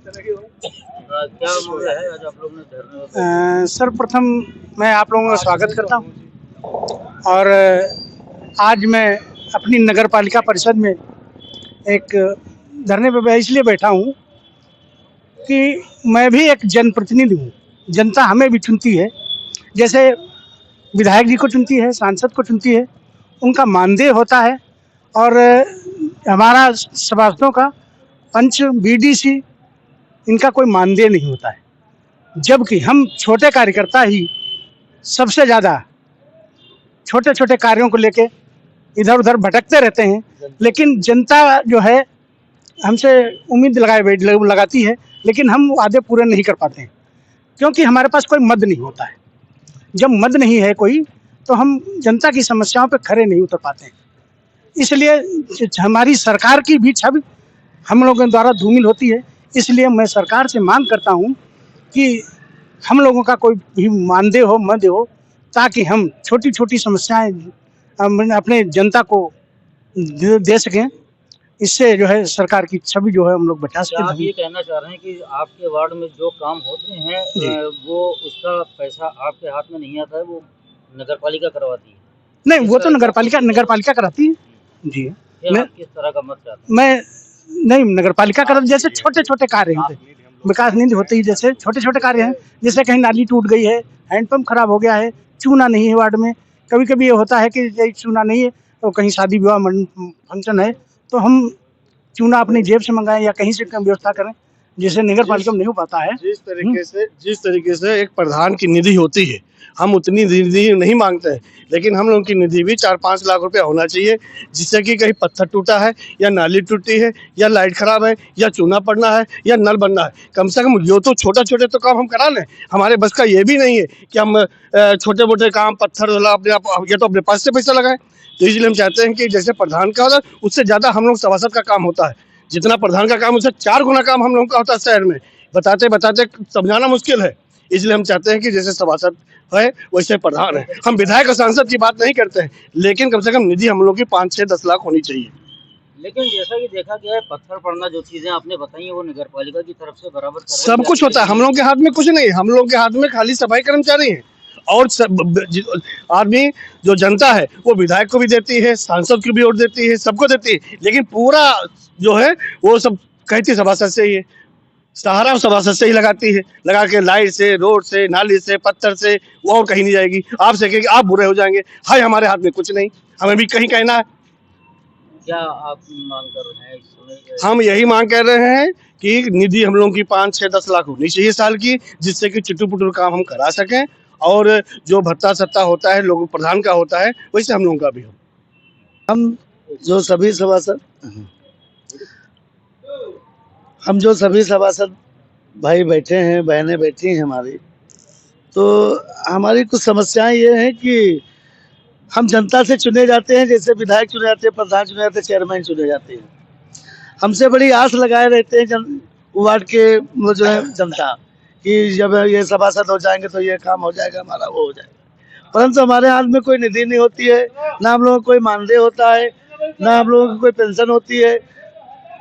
क्या मामला है आज आप लोगों ने धरने में? सर्वप्रथम मैं आप लोगों का स्वागत करता हूँ और आज मैं अपनी नगर पालिका परिषद में एक धरने पे इसलिए बैठा हूँ कि मैं भी एक जनप्रतिनिधि हूँ। जनता हमें भी चुनती है, जैसे विधायक जी को चुनती है, सांसद को चुनती है, उनका मानदेय होता है और हमारा सभासदों का पंच बीडीसी इनका कोई मानदेय नहीं होता है, जबकि हम छोटे कार्यकर्ता ही सबसे ज़्यादा छोटे छोटे कार्यों को लेके इधर उधर भटकते रहते हैं। लेकिन जनता जो है हमसे उम्मीद लगाती है, लेकिन हम वादे पूरे नहीं कर पाते हैं क्योंकि हमारे पास कोई मद नहीं होता है। जब मद नहीं है कोई तो हम जनता की समस्याओं पे खरे नहीं उतर पाते हैं। इसलिए हमारी सरकार की भी छवि हम लोगों द्वारा धूमिल होती है। इसलिए मैं सरकार से मांग करता हूँ कि हम लोगों का कोई भी मानदेय हो, मद हो, ताकि हम छोटी छोटी समस्याएं अपने जनता को दे सकें। इससे जो है सरकार की छवि जो है हम लोग बचा सकें। आप ये कहना चाह रहे हैं कि आपके वार्ड में जो काम होते हैं वो उसका पैसा आपके हाथ में नहीं आता है, वो नगर पालिका करवाती है? नहीं, वो तो नगर पालिका कराती है जी। मैं किस तरह का मत चाहता हूँ? मैं नहीं, नगर पालिका कर जैसे छोटे छोटे कार्य होते हैं, विकास निधि होती है, जैसे छोटे छोटे कार्य हैं, जैसे कहीं नाली टूट गई है, हैंडपंप खराब हो गया है, चूना नहीं है वार्ड में। कभी कभी ये होता है कि चूना नहीं है तो कहीं शादी विवाह फंक्शन है तो हम चूना अपनी जेब से मंगाएं या कहीं से व्यवस्था करें, जिससे नगर पालिका में नहीं हो पाता है। जिस तरीके से एक प्रधान की निधि होती है, हम उतनी निधि नहीं मांगते हैं, लेकिन हम लोगों की निधि भी 4-5 लाख रुपया होना चाहिए, जिससे कि कहीं पत्थर टूटा है या नाली टूटी है या लाइट खराब है या चूना पड़ना है या नल बनना है, कम से कम ये तो छोटे तो काम हम करा लें। हमारे बस का ये भी नहीं है कि हम छोटे मोटे काम पत्थर अपने आप ये तो अपने पास से पैसा लगाएं। तो इसलिए हम चाहते हैं कि जैसे प्रधान का होता है उससे ज़्यादा हम लोग सभासद का काम होता है। जितना प्रधान का काम उससे 4 गुना काम हम लोगों का होता है शहर में। बताते समझाना मुश्किल है। इसलिए हम चाहते हैं कि जैसे सभासद है वैसे प्रधान है। हम विधायक और सांसद की बात नहीं करते हैं, लेकिन कम से कम निधि हम लोग की 5-6-10 लाख होनी चाहिए। लेकिन जैसा कि देखा गया है, पत्थर पड़ना जो चीजें आपने बताई है वो नगर पालिका की तरफ से बराबर सब कुछ होता है। हम लोग के हाथ में कुछ नहीं, हम लोग के हाथ में खाली सफाई कर्मचारी हैं और आदमी जो जनता है वो विधायक को भी देती है, सांसद को भी वोट देती है, सबको देती है, लेकिन पूरा जो है वो सब कहती सभासद से ही है। सहारा सभासद से ही लगाती है, लगा के लाइट से, रोड से, नाली से, पत्थर से, वो और कहीं नहीं जाएगी। आपसे कहेगी आप बुरे हो जाएंगे। हाय, हमारे हाथ में कुछ नहीं, हमें भी कहीं कहना है। क्या आप मांग कर रहे हैं इस समय? हम यही मांग कर रहे हैं कि निधि हम लोगों की 5-6-10 लाख होनी चाहिए साल की, जिससे कि चिट्टू पुटूर काम हम करा सकें और जो भत्ता सत्ता होता है लोगों प्रधान का होता है वैसे हम लोगों का भी हो। हम जो सभी सभासद भाई बैठे हैं, बहनें बैठी हैं हमारी, तो हमारी कुछ समस्याएं ये हैं कि हम जनता से चुने जाते हैं, जैसे विधायक चुने जाते हैं, प्रधान चुने जाते हैं, चेयरमैन चुने जाते हैं। हमसे बड़ी आस लगाए रहते हैं वार्ड के जो है जनता कि जब ये सभासद हो जाएंगे तो ये काम हो जाएगा, हमारा वो हो जाएगा। परंतु हमारे हाथ में कोई निधि नहीं होती है, ना हम लोगों को कोई मानदेय होता है, ना हम लोगों को कोई पेंशन होती है,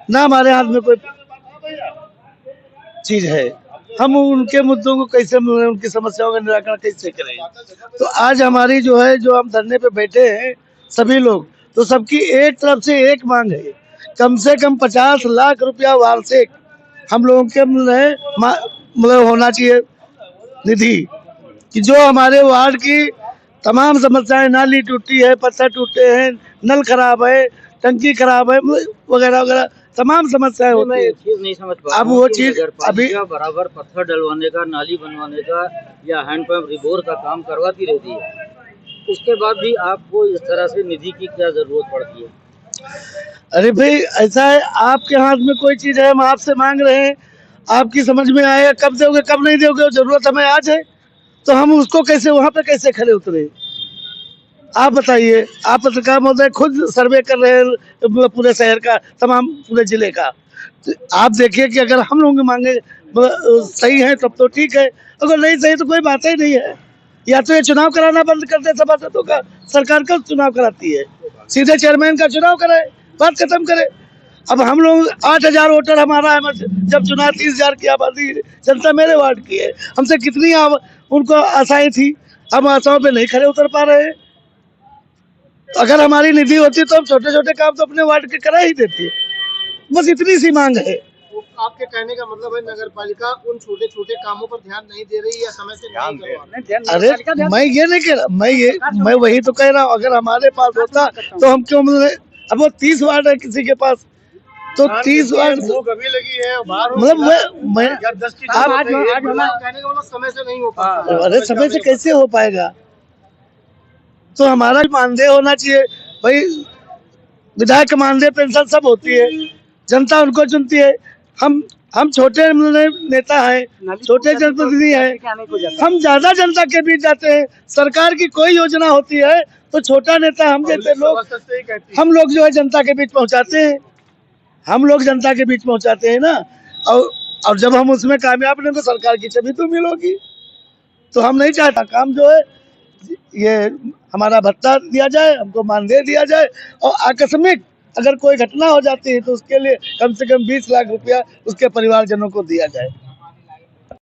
ना हमारे हाथ में कोई चीज है। हम उनके मुद्दों को कैसे, उनकी समस्याओं का निराकरण कैसे करें? तो आज हमारी जो है, जो हम धरने पे बैठे हैं सभी लोग, तो सबकी एक तरफ से एक मांग है, कम से कम 50 लाख रुपया वार्षिक हम लोगों के मतलब होना चाहिए निधि, कि जो हमारे वार्ड की तमाम समस्याएं, नाली टूटी है, पत्थर टूटे हैं, नल खराब है, टंकी खराब है, वगैरह वगैरह तमाम समस्याएं होती है। चीज नहीं समझ पा अब वो चीज अभी बराबर पत्थर डलवाने का, नाली बनवाने का या हैंडपंप रिबोर का काम करवाती रहती है, उसके बाद भी आपको इस तरह से निधि की क्या जरूरत पड़ती है? अरे भाई, ऐसा है, आपके हाथ में कोई चीज है, हम आपसे मांग रहे हैं, आपकी समझ में आएगा, कब दोगे कब नहीं दोगे, जरूरत हमें आज है तो हम उसको कैसे वहां पे कैसे खड़े उतरे? आप बताइए। आप पत्रकार महोदय खुद सर्वे कर रहे हैं पूरे शहर का, तमाम पूरे जिले का, तो आप देखिए कि अगर हम लोग मांगे सही है तब तो ठीक है, अगर नहीं सही तो कोई बात ही नहीं है। या तो ये चुनाव कराना बंद कर दे सभासदों का, सरकार का चुनाव कराती है, सीधे चेयरमैन का चुनाव कराए, बात खत्म करे। अब हम लोग 8,000 वोटर हमारा है, जब चुना 30,000 की आबादी जनता मेरे वार्ड की है, हमसे कितनी उनको आशाएं थी, हम आशाओं पे नहीं खड़े उतर पा रहे हैं। अगर हमारी निधि होती तो हम छोटे छोटे काम तो अपने वार्ड के करा ही देते, बस इतनी सी मांग है। तो आपके कहने का मतलब है नगर पालिका उन छोटे छोटे कामों पर ध्यान नहीं दे रही या समय से नहीं करवा रही? अरे मैं ये नहीं कह रहा, मैं वही तो कह रहा हूँ, अगर हमारे पास होता तो हम क्यों अब वो 30 वार्ड है किसी के पास, तो 30 वार्ड कभी लगी है मतलब मैं कहने का मतलब समय से नहीं हो पाता। अरे समय से कैसे हो पाएगा, तो हमारा मानदेय होना चाहिए भाई, विधायक मानदेय पेंशन सब होती है, जनता उनको चुनती है। हम छोटे नेता हैं, छोटे जनप्रतिनिधि हैं, हम ज्यादा जनता के बीच जाते हैं। सरकार की कोई योजना होती है तो छोटा नेता हम जैसे लोग, हम लोग जो है जनता के बीच पहुंचाते हैं, हम लोग जनता के बीच पहुंचाते हैं ना। और जब हम उसमें कामयाब नहीं तो सरकार की छवि तो मिलेगी। तो हम नहीं चाहता काम जो है ये हमारा भत्ता दिया जाए, हमको मानदेय दिया जाए, और आकस्मिक अगर कोई घटना हो जाती है तो उसके लिए कम से कम 20 लाख रुपया उसके परिवारजनों को दिया जाए।